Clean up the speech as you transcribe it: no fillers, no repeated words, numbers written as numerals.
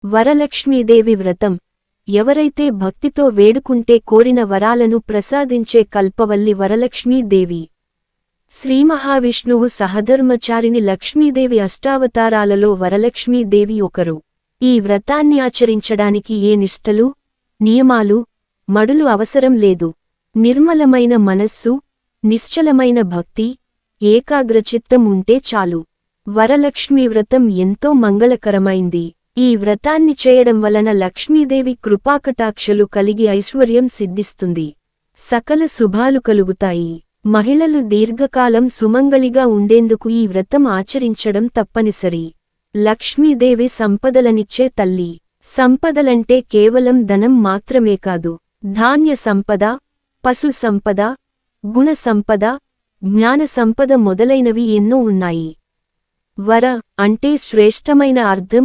వరలక్ష్మీదేవి వ్రతం ఎవరైతే భక్తితో వేడుకుంటే కోరిన వరాలను ప్రసాదించే కల్పవల్లి వరలక్ష్మీదేవి. శ్రీమహావిష్ణువు సహధర్మచారిణి లక్ష్మీదేవి అష్టావతారాలలో వరలక్ష్మీదేవి ఒకరు. ఈ వ్రతాన్ని ఆచరించడానికి ఏ నిష్టలు, నియమాలు, మడులు అవసరం లేదు. నిర్మలమైన మనస్సు, నిశ్చలమైన భక్తి, ఏకాగ్రచిత్తం ఉంటే చాలు. వరలక్ష్మీ వ్రతం ఎంతో మంగళకరమైంది. ఈ వ్రతాన్ని చేయడం వలన లక్ష్మీదేవి కృపాకటాక్షలు కలిగి ఐశ్వర్యం సిద్ధిస్తుంది. సకల శుభాలు కలుగుతాయి. మహిళలు దీర్ఘకాలం సుమంగళిగా ఉండేందుకు ఈ వ్రతం ఆచరించడం తప్పనిసరి. లక్ష్మీదేవి సంపదలనిచ్చే తల్లి. సంపదలంటే కేవలం ధనం మాత్రమే కాదు. ధాన్య సంపద, పశు సంపద, గుణ సంపద, జ్ఞాన సంపద మొదలైనవి ఎన్నో ఉన్నాయి. వర అంటే శ్రేష్టమైన అర్థం